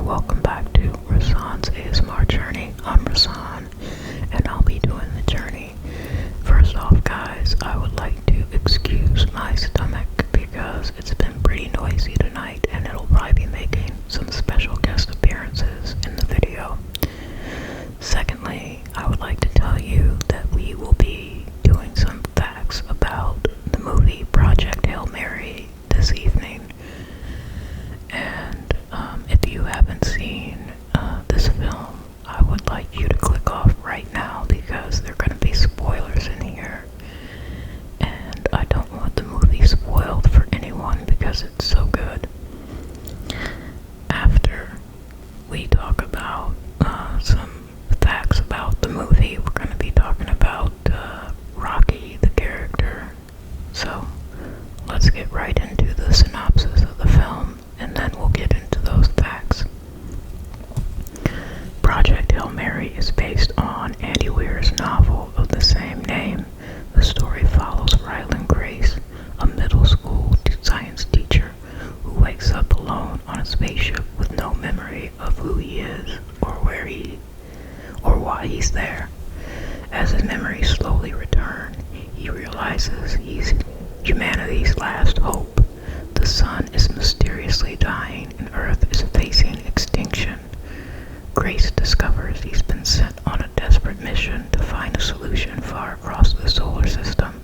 welcome back to Rasan's ASMR Journey. I'm Rasan, and I'll be doing the journey. First off, guys, I would like to excuse my stomach because it's been pretty noisy tonight, and it'll probably be making some special guest appearances in the video. Secondly, I would like to tell you that we will be doing some facts about the movie Project Hail Mary this evening. And if you haven't seen this film, I would like you to click off right now because there are going to be spoilers in here. And I don't want the movie spoiled for anyone because it's so good. After we talk about some facts about the movie, we're going to be talking about Rocky, the character. So let's get right into the synopsis of the film, and then we'll get into those facts. Project Hail Mary is based on Andy Weir's novel of the same name. The story follows Ryland Grace, a middle school science teacher who wakes up alone on a spaceship with no memory of who he is or why he's there. As his memories slowly return, he realizes he's humanity's last hope. The sun is mysteriously dying and Earth is facing extinction. Grace discovers he's been sent on a desperate mission to find a solution far across the solar system.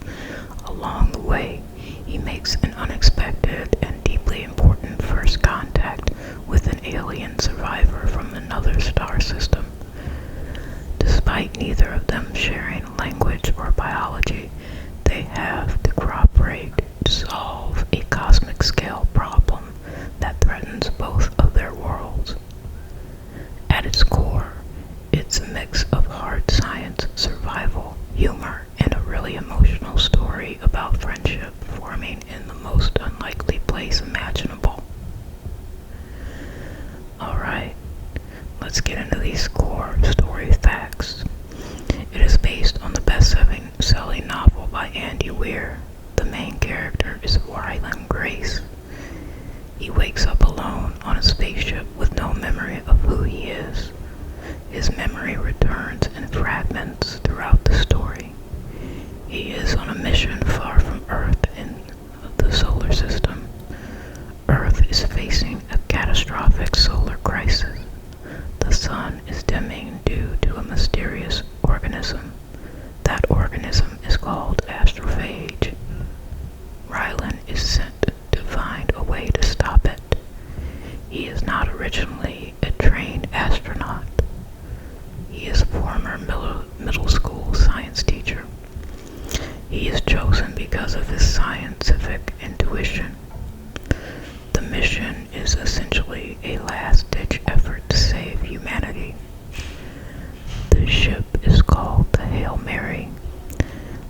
Along the way, he makes an unexpected and deeply important first contact with an alien survivor from another star system. Despite neither of them sharing language or biology, they have to cooperate to solve a cosmic scale problem that threatens both of their worlds. At its core, it's a mix of hard science, survival, humor, and a really emotional story about friendship forming in the most unlikely place imaginable. Alright, let's get into these core story facts. It is based on the best-selling novel by Andy Weir. The main character is Ryland Grace. He wakes up alone on a spaceship with no memory of who he is. His memory returns in fragments throughout the story. He is on a mission far from Earth in the solar system. Earth is facing a catastrophic solar crisis. The sun is dimming due to a mysterious organism. That organism is called astrophage. Ryland is sent to find a way to stop it. He is not originally a trained astronaut. He is a former middle school science teacher. He is chosen because of his scientific intuition. The mission is essentially a last-ditch effort to save humanity. The ship is called the Hail Mary.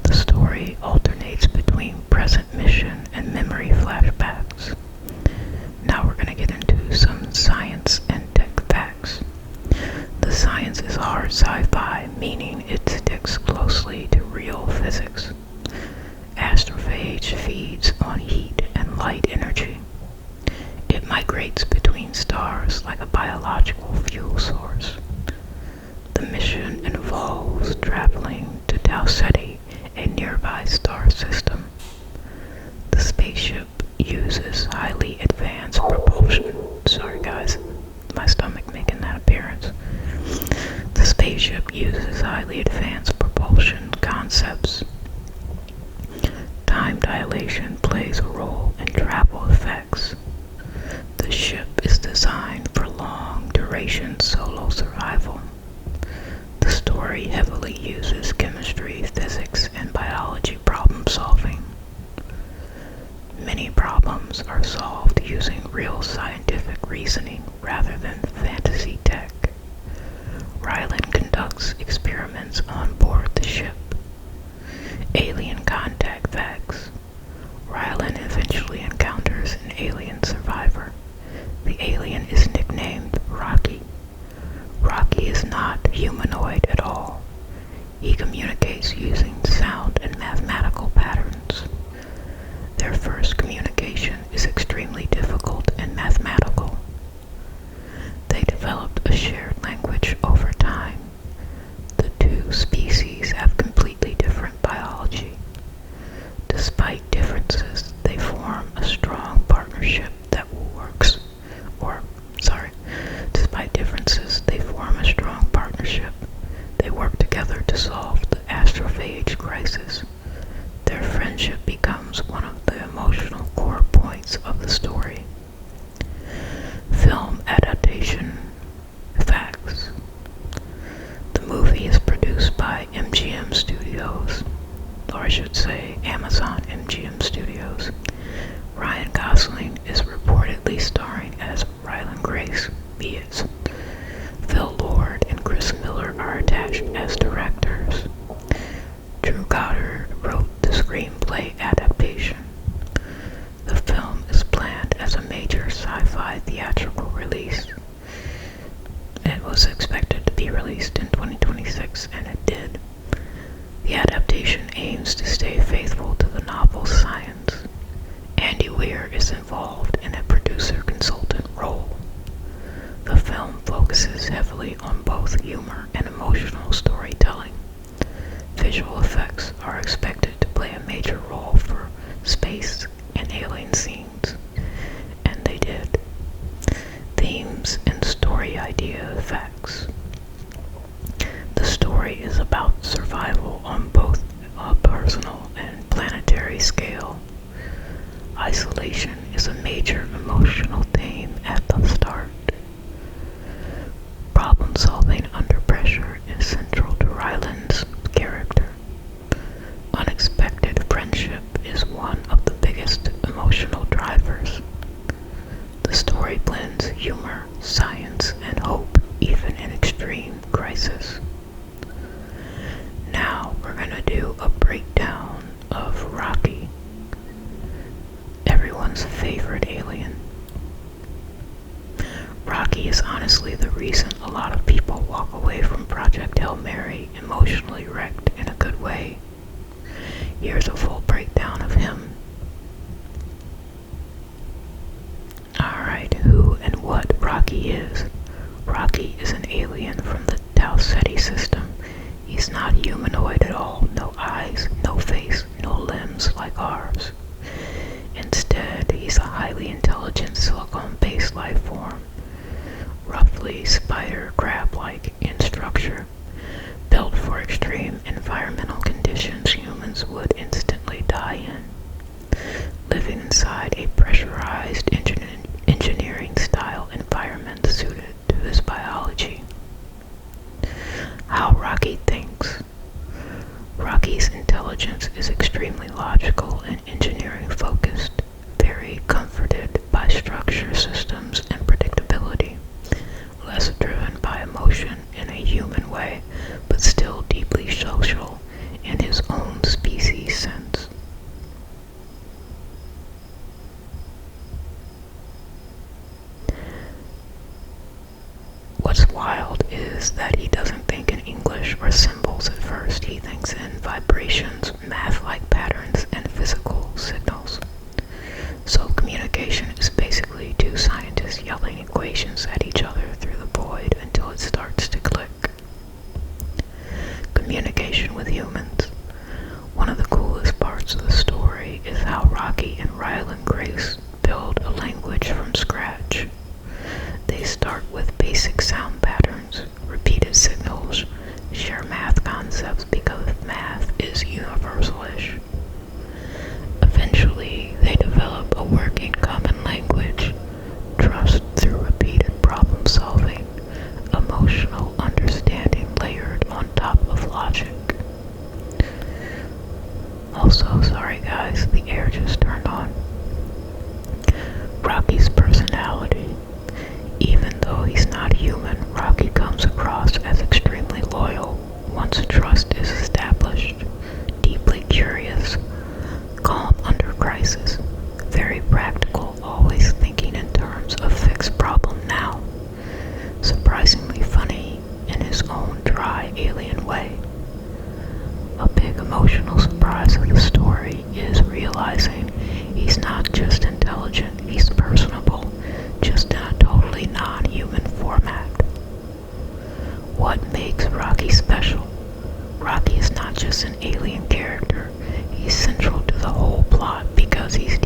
The story alternates between present mission and memory flashbacks. Now we're going to get into some science and tech facts. The science is hard sci-fi, meaning it sticks closely to real physics. Astrophage feeds on heat and light energy. It migrates between stars like a biological fuel source. The mission involves traveling to Tau Ceti, a nearby star system. The spaceship uses highly advanced propulsion. Sorry guys, my stomach making that appearance. The spaceship uses highly advanced propulsion concepts. Time dilation plays a role in travel effects. The ship is designed for long-duration solo survival. The story heavily uses chemistry, physics, and biology problem-solving. Many problems are solved using real scientific reasoning rather than fantasy tech. Ryland conducts experiments on board the ship. Alien contact facts. Ryland eventually encounters an alien survivor. The alien is nicknamed Rocky. Rocky is not humanoid at all. He communicates using sound and mathematical patterns. Their first communication is extremely difficult reportedly starring as Ryland Grace Beers. Phil Lord and Chris Miller are attached as directors. Drew Goddard wrote the screenplay adaptation. The film is planned as a major sci-fi theatrical release. It was expected to be released in 2026, and it did. The adaptation aims to stay faithful to the novel's science. Andy Weir is involved in a producer-consultant role. The film focuses heavily on both humor and emotional storytelling. Visual effects are expected to play a major role for space and alien scenes, and they did. Themes and story idea effects. The story is about survival on both a personal and planetary scale. Isolation is a major emotional theme at the start. Problem solving under pressure is central to Ryland's character. Unexpected friendship is one of the biggest emotional drivers. The story blends humor, science, and hope, even in extreme crisis. Now we're gonna do a breakdown of Rocky, everyone's favorite alien. Rocky is honestly the reason a lot of people walk away from Project Hail Mary emotionally wrecked in a good way. Here's a full breakdown of him. Alright, who and what Rocky is. Rocky is an alien from the Tau Ceti system. He's not humanoid at all. No eyes, no face, no limbs like ours. Instead, he's a highly intelligent silicon-based life form, roughly spider crab-like in structure, built for extreme environmental conditions humans would instantly die in, living inside a pressurized engineering-style environment suited to his biology. How Rocky thinks. Rocky's intelligence is extremely logical and engineering-focused, very comforted by structure, systems, and predictability, less driven by emotion in a human way, but still deeply social in his own species sense. What's wild is that he doesn't think in English or symbols at first. He thinks in vibrations, math-like patterns, and physical signals. So communication is basically two scientists yelling equations at each other through the void until it starts to click. Communication with humans. One of the coolest parts of the story is how Rocky and Ryland Grace build a language from scratch. They start with basic sound patterns, repeated signals, share math concepts because math is universal-ish. Eventually, they develop a working common language, trust through repeated problem solving, emotional understanding layered on top of logic. Also, sorry guys, the air just turned on. Rocky's personality. Even though he's not human, Rocky comes across as extremely loyal once trust is established, deeply curious, calm under crisis, very practical, always thinking in terms of fixed problem now, surprisingly funny in his own dry alien way. A big emotional surprise of the story is realizing he's not just intelligent, he's personable, just in a totally non-human format. What makes Rocky special? Rocky is not just an alien character, he's central to the whole plot because he's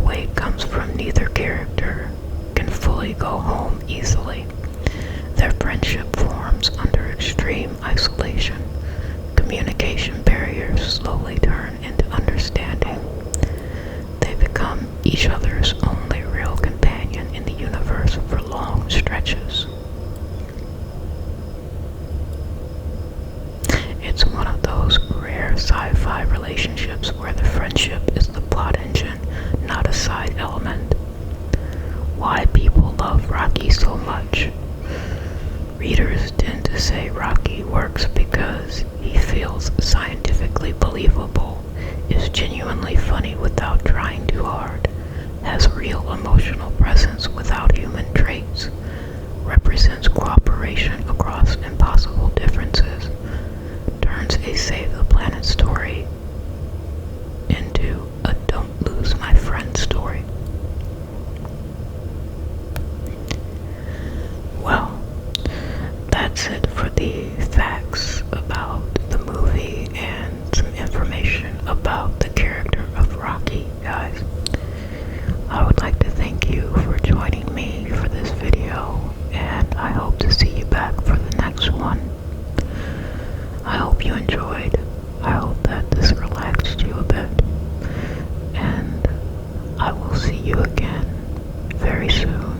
weight comes from neither character can fully go home easily. Their friendship forms under extreme isolation. Communication barriers slowly turn into understanding. They become each other's only real companion in the universe for long stretches. It's one of those rare sci-fi relationships where the friendship is the plot engine, not a side element. Why people love Rocky so much? Readers tend to say Rocky works because he feels scientifically believable, is genuinely funny without trying too hard, has real emotional presence without human traits, represents cooperation across impossible differences, turns a Save the Planet story into a Don't Lose My Friend story. Well, that's it for the facts about the movie and some information about the character of Rocky, guys. I would like to thank you for joining me for this video, and I hope to see you back for the next one. I hope you enjoyed. I hope that this relaxed you a bit, and I will see you again very soon.